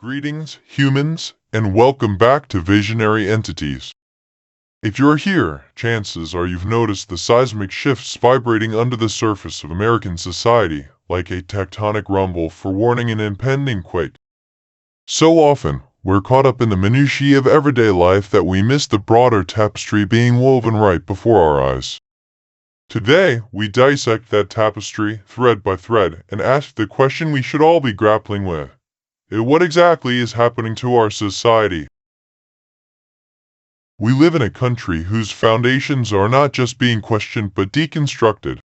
Greetings, humans, and welcome back to Visionary Entities. If you're here, chances are you've noticed the seismic shifts vibrating under the surface of American society, like a tectonic rumble forewarning an impending quake. So often, we're caught up in the minutiae of everyday life that we miss the broader tapestry being woven right before our eyes. Today, we dissect that tapestry, thread by thread, and ask the question we should all be grappling with. What exactly is happening to our society? We live in a country whose foundations are not just being questioned but deconstructed.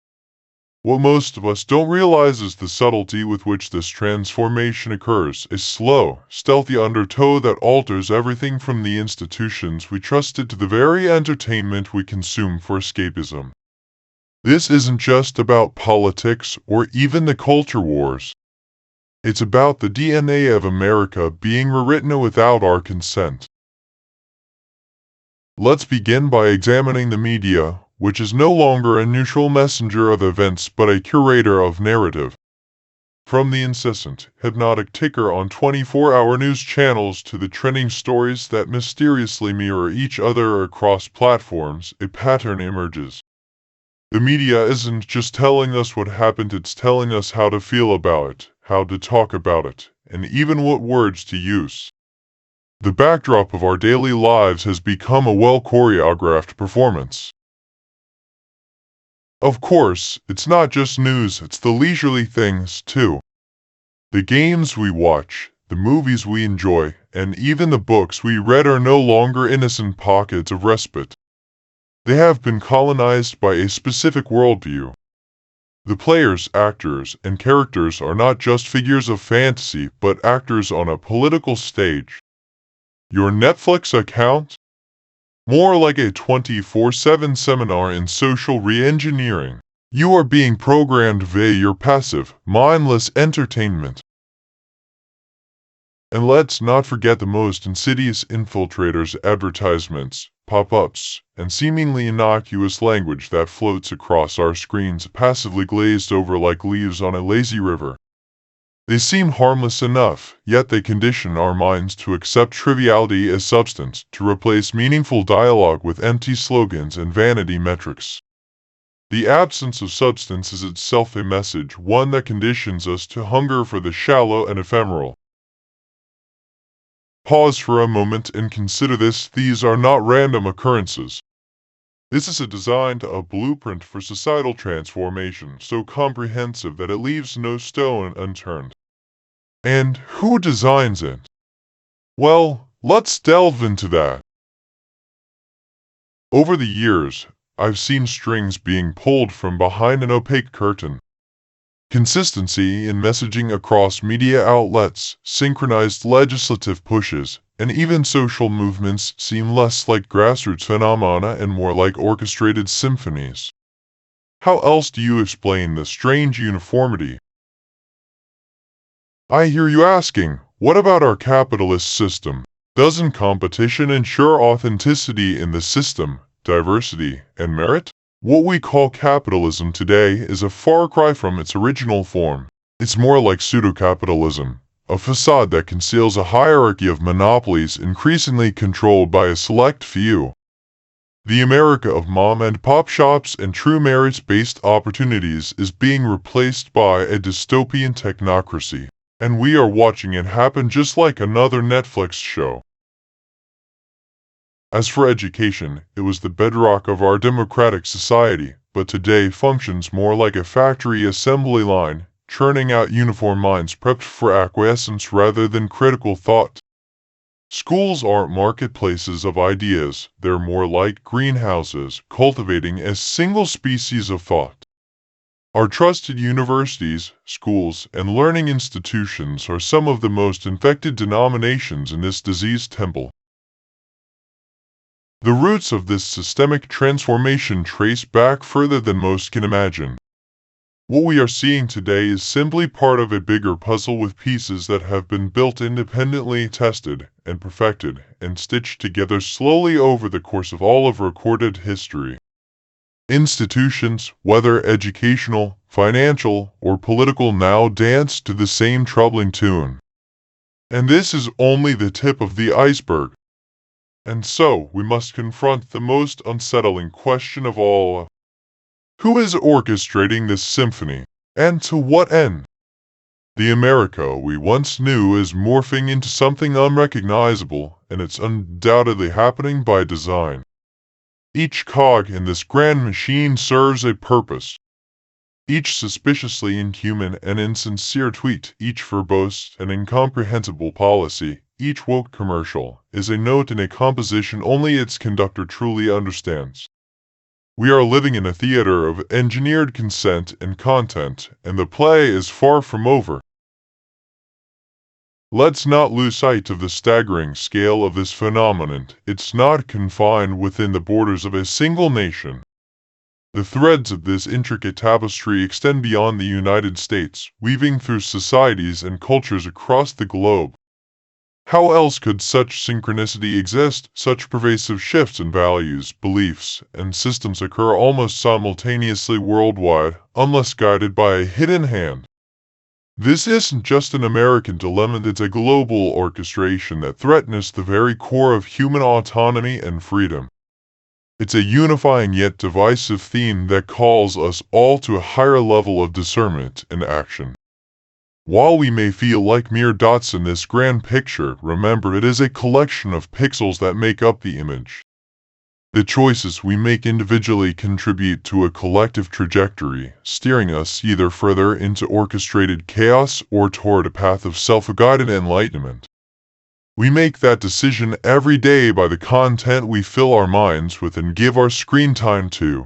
What most of us don't realize is the subtlety with which this transformation occurs, a slow, stealthy undertow that alters everything from the institutions we trusted to the very entertainment we consume for escapism. This isn't just about politics or even the culture wars. It's about the DNA of America being rewritten without our consent. Let's begin by examining the media, which is no longer a neutral messenger of events but a curator of narrative. From the incessant, hypnotic ticker on 24-hour news channels to the trending stories that mysteriously mirror each other across platforms, a pattern emerges. The media isn't just telling us what happened, it's telling us how to feel about it, how to talk about it, and even what words to use. The backdrop of our daily lives has become a well-choreographed performance. Of course, it's not just news, it's the leisurely things, too. The games we watch, the movies we enjoy, and even the books we read are no longer innocent pockets of respite. They have been colonized by a specific worldview. The players, actors, and characters are not just figures of fantasy, but actors on a political stage. Your Netflix account? More like a 24/7 seminar in social re-engineering. You are being programmed via your passive, mindless entertainment. And let's not forget the most insidious infiltrators' advertisements, pop-ups, and seemingly innocuous language that floats across our screens passively glazed over like leaves on a lazy river. They seem harmless enough, yet they condition our minds to accept triviality as substance, to replace meaningful dialogue with empty slogans and vanity metrics. The absence of substance is itself a message, one that conditions us to hunger for the shallow and ephemeral. Pause for a moment and consider this: these are not random occurrences. This is a blueprint for societal transformation, so comprehensive that it leaves no stone unturned. And who designs it? Well, let's delve into that. Over the years, I've seen strings being pulled from behind an opaque curtain. Consistency in messaging across media outlets, synchronized legislative pushes, and even social movements seem less like grassroots phenomena and more like orchestrated symphonies. How else do you explain this strange uniformity? I hear you asking, what about our capitalist system? Doesn't competition ensure authenticity in the system, diversity, and merit? What we call capitalism today is a far cry from its original form. It's more like pseudo-capitalism, a facade that conceals a hierarchy of monopolies increasingly controlled by a select few. The America of mom and pop shops and true merit-based opportunities is being replaced by a dystopian technocracy, and we are watching it happen just like another Netflix show. As for education, it was the bedrock of our democratic society, but today functions more like a factory assembly line, churning out uniform minds prepped for acquiescence rather than critical thought. Schools aren't marketplaces of ideas, they're more like greenhouses, cultivating a single species of thought. Our trusted universities, schools, and learning institutions are some of the most infected denominations in this diseased temple. The roots of this systemic transformation trace back further than most can imagine. What we are seeing today is simply part of a bigger puzzle with pieces that have been built independently, tested, and perfected, and stitched together slowly over the course of all of recorded history. Institutions, whether educational, financial, or political, now dance to the same troubling tune. And this is only the tip of the iceberg. And so, we must confront the most unsettling question of all. Who is orchestrating this symphony? And to what end? The America we once knew is morphing into something unrecognizable, and it's undoubtedly happening by design. Each cog in this grand machine serves a purpose. Each suspiciously inhuman and insincere tweet, each verbose and incomprehensible policy, each woke commercial, is a note in a composition only its conductor truly understands. We are living in a theater of engineered consent and content, and the play is far from over. Let's not lose sight of the staggering scale of this phenomenon. It's not confined within the borders of a single nation. The threads of this intricate tapestry extend beyond the United States, weaving through societies and cultures across the globe. How else could such synchronicity exist? Such pervasive shifts in values, beliefs, and systems occur almost simultaneously worldwide, unless guided by a hidden hand. This isn't just an American dilemma, it's a global orchestration that threatens the very core of human autonomy and freedom. It's a unifying yet divisive theme that calls us all to a higher level of discernment and action. While we may feel like mere dots in this grand picture, remember it is a collection of pixels that make up the image. The choices we make individually contribute to a collective trajectory, steering us either further into orchestrated chaos or toward a path of self-guided enlightenment. We make that decision every day by the content we fill our minds with and give our screen time to.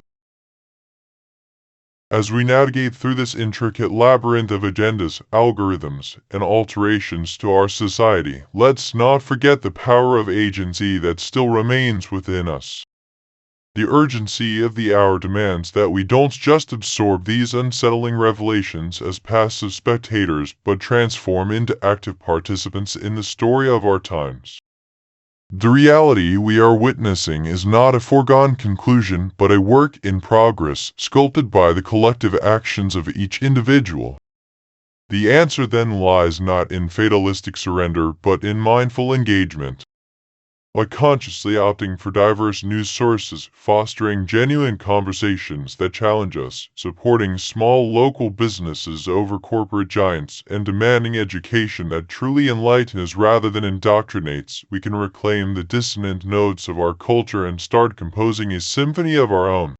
As we navigate through this intricate labyrinth of agendas, algorithms, and alterations to our society, let's not forget the power of agency that still remains within us. The urgency of the hour demands that we don't just absorb these unsettling revelations as passive spectators, but transform into active participants in the story of our times. The reality we are witnessing is not a foregone conclusion, but a work in progress, sculpted by the collective actions of each individual. The answer then lies not in fatalistic surrender, but in mindful engagement. By consciously opting for diverse news sources, fostering genuine conversations that challenge us, supporting small local businesses over corporate giants, and demanding education that truly enlightens rather than indoctrinates, we can reclaim the dissonant notes of our culture and start composing a symphony of our own.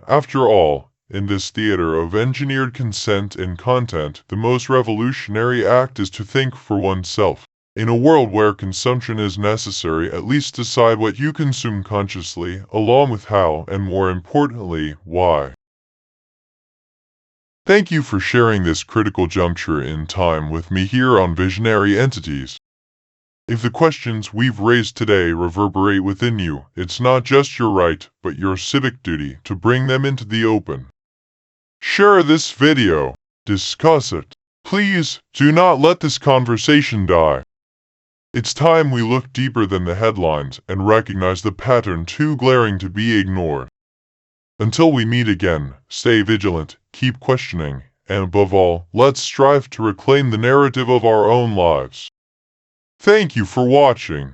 After all, in this theater of engineered consent and content, the most revolutionary act is to think for oneself. In a world where consumption is necessary, at least decide what you consume consciously, along with how, and more importantly, why. Thank you for sharing this critical juncture in time with me here on Visionary Entities. If the questions we've raised today reverberate within you, it's not just your right, but your civic duty to bring them into the open. Share this video. Discuss it. Please, do not let this conversation die. It's time we look deeper than the headlines and recognize the pattern too glaring to be ignored. Until we meet again, stay vigilant, keep questioning, and above all, let's strive to reclaim the narrative of our own lives. Thank you for watching.